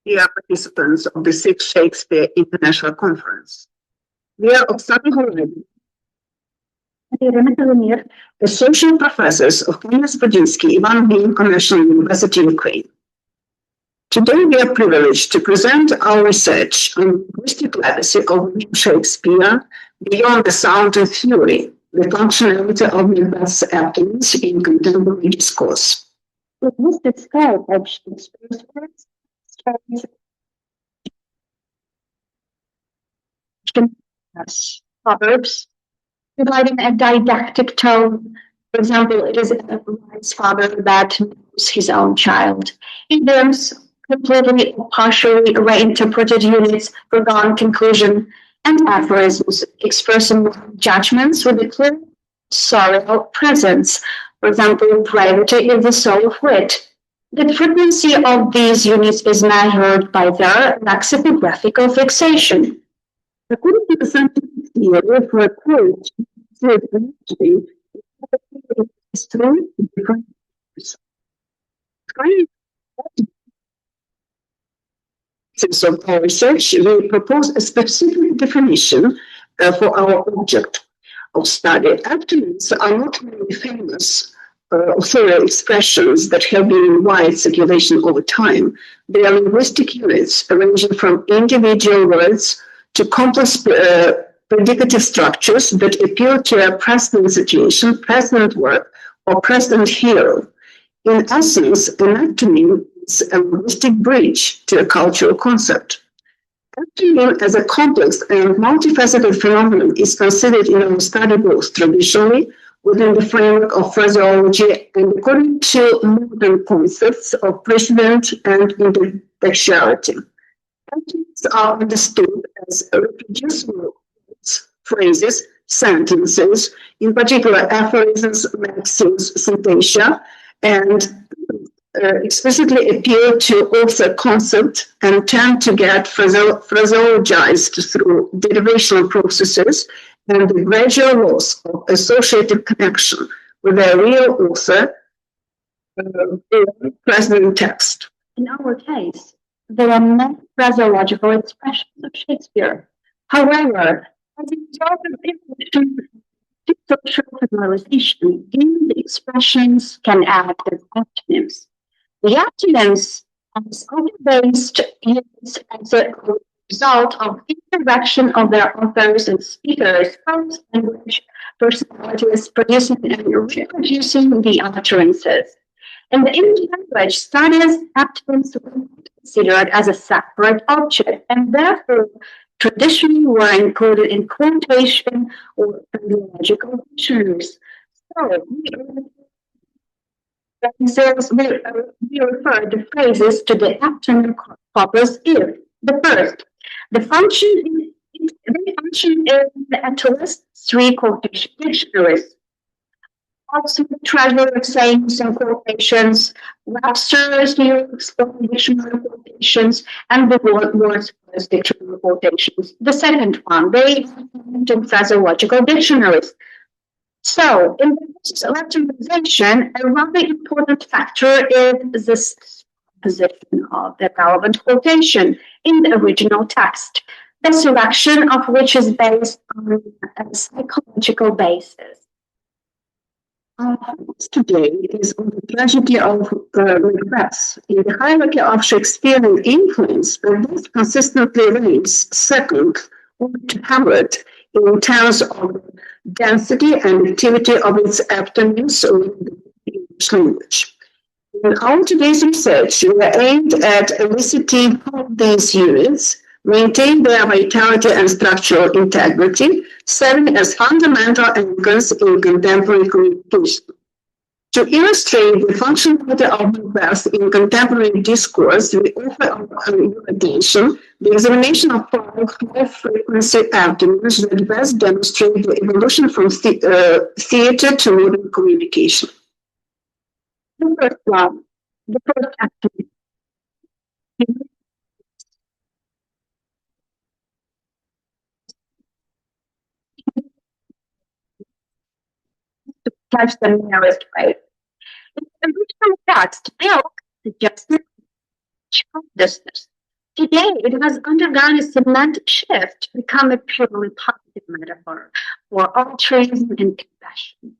dear participants of the 6th Shakespeare International Conference. We are Oksana Halaibida, Kazymir, associate professors of Kam'янець-Подільський Ivan International University, Ukraine. Today we are privileged to present our research on linguistic legacy of William Shakespeare beyond the sound and fury, the functionality of Macbeth's eptonyms in contemporary discourse. The listed style of Shakespeare's works proverbs, providing a didactic tone. For example, it is a wise father that knows his own child. Idioms, completely or partially reinterpreted units, foregone conclusion, and aphorisms expressing judgments with a clear sorrow presence. For example, brevity is the soul of wit. The frequency of these units is measured by their lexicographical fixation. According to the scientific theory for a quote, through different of our research, we propose a specific definition for our object of study. Eptonyms are not really famous authorial expressions that have been in wide circulation over time. They are linguistic units ranging from individual words to complex predicative structures that appeal to a precedent situation, precedent work, or precedent hero. In essence, an eptonym is a linguistic bridge to a cultural concept. Eptonym as a complex and multifaceted phenomenon is considered in our study both traditionally within the framework of phraseology and according to modern concepts of precedent and intertextuality. Eptonyms are understood as reproducible words, phrases, sentences, in particular aphorisms, maxims, sententia, and explicitly appeal to author concept and tend to get phraseologized through derivational processes and the gradual loss of associated connection with their real author present text. In our case, there are many phraseological expressions of Shakespeare. However, as a result of social familiarization, these expressions can act as eptonyms. The eptonyms as author-based units as a result of interaction of their authors and speakers, both language personalities producing and reproducing the utterances. In the English language, studies eptonyms were considered as a separate object and therefore traditionally were included in quotation or phraseological dictionaries. So we refer the phrases to the eptonymic corpus if the first, the function is at least 3 quotation dictionaries. Also, treasure sayings and quotations, Webster's New Dictionary quotations, and the Wordsworth's Dictionary quotations. The second one, they in phraseological dictionaries. So, in the process of eptonymization, a rather important factor is this position of the relevant quotation in the original text, the selection of which is based on a psychological basis. Our focus today is on the tragedy of Macbeth. In the hierarchy of Shakespearean influence, Macbeth consistently ranks second or to Hamlet in terms of density and activity of its eptonyms in the English language. In our today's research, we are aimed at eliciting how these units maintain their vitality and structural integrity, serving as fundamental anchors in contemporary communication. To illustrate the functionality of Macbeth in contemporary discourse, we offer your attention the examination of 5 high-frequency eptonyms that best demonstrate the evolution from theater to modern communication. The first one, the first eptonym. Catch the nearest way. In the original text, milk suggested short distance. Today, it has undergone a semantic shift to become a purely positive metaphor for altruism and compassion.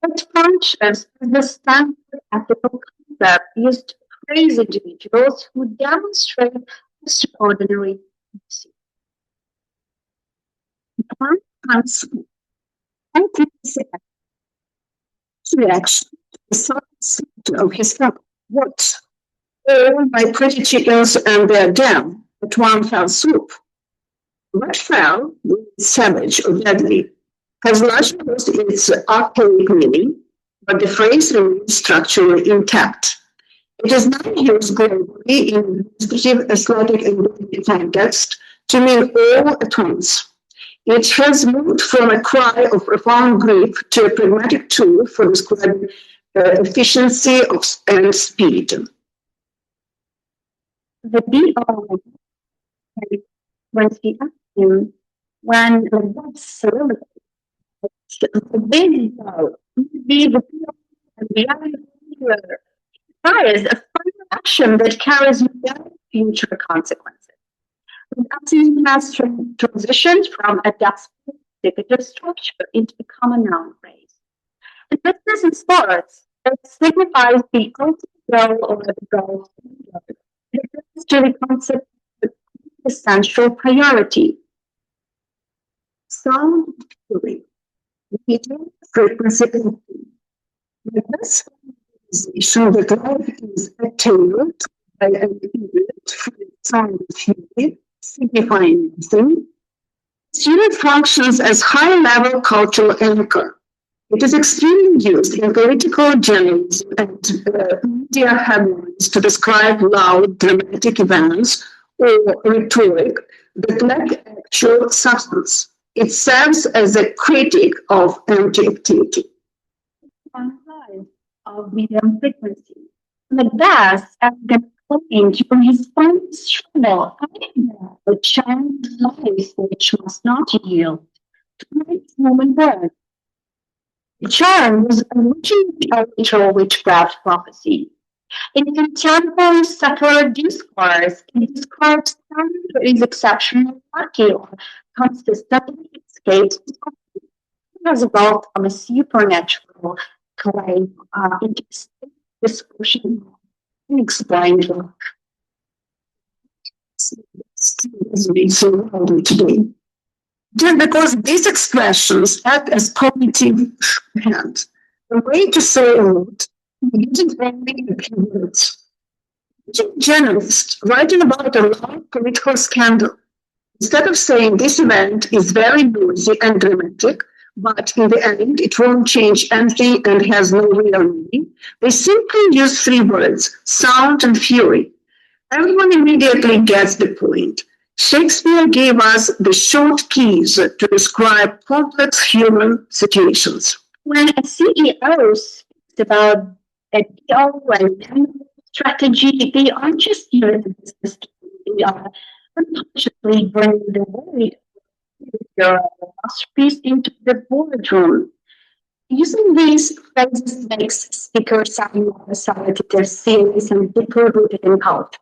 It functions as the standard ethical concept used to praise individuals who demonstrate extraordinary mercy. Reaction to the subject of his book. What? All my pretty chickens and their dam at one fell swoop. What fell, savage or deadly, has largely lost its archaic meaning, but the phrase remains structurally intact. It is now used globally in administrative, aesthetic, and literary context to mean all at once. It has moved from a cry of profound grief to a pragmatic tool for describing efficiency and speed. The BO when he asked him when the word soliloquy, the big go, be the and the other requires a final action that carries no future consequences. The Eptonyms has transitioned from a descriptive structure into a common noun phrase. In business and sports, it signifies the ultimate goal or the goal. It refers to the concept of essential priority. Sound theory, repeating frequency. With this realization that life is attained by an unit for sound theory, signifying nothing, student functions as high-level cultural anchor. It is extremely used in political journalism and media headlines to describe loud, dramatic events or rhetoric that lack actual substance. It serves as a critic of empty activity. One side of medium frequency. Macbeth, as claimed during his final struggle, a charmed life which must not yield to its human birth. The charm was originally a literal witchcraft prophecy. In contemporary secular discourse, it describes someone who is exceptionally lucky or consistently escapes as evolved from a supernatural claim into a discussion unexplained luck. So loud today. Just because these expressions act as cognitive shorthand, a way to say a lot, using only a few words. Journalist writing about a long political scandal, instead of saying this event is very noisy and dramatic, but in the end it won't change anything and has no real meaning, they simply use three words, sound and fury. Everyone immediately gets the point. Shakespeare gave us the short keys to describe complex human situations. When a CEO speaks about a deal and strategy, they aren't just here in business, they are unconsciously bringing the weight of your masterpiece into the boardroom. Using these phrases makes speakers sound more authoritative, serious, and deeply rooted in culture.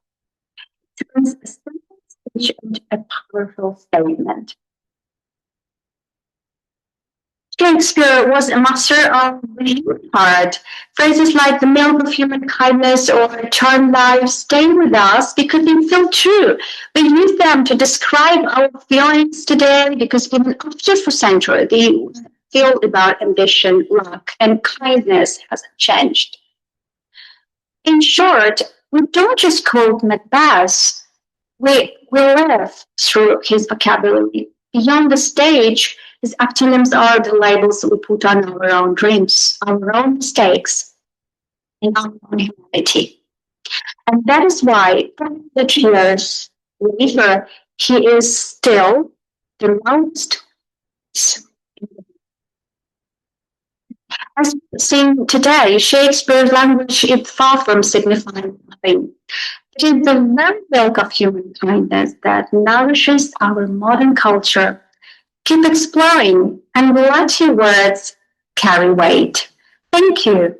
It turns a simple speech into a powerful statement. Shakespeare was a master of the human heart. Phrases like the milk of human kindness or charmed life stay with us because they feel true. We use them to describe our feelings today because even after for centuries, the field about ambition, luck, and kindness hasn't changed. In short, we don't just quote Macbeth, we live through his vocabulary. Beyond the stage, his eptonyms are the labels we put on our own dreams, our own mistakes, and our own humanity. And that is why, 100 years later, he is still the loudest. As seen today, Shakespeare's language is far from signifying nothing. It is the very milk of human kindness that nourishes our modern culture. Keep exploring and let your words carry weight. Thank you.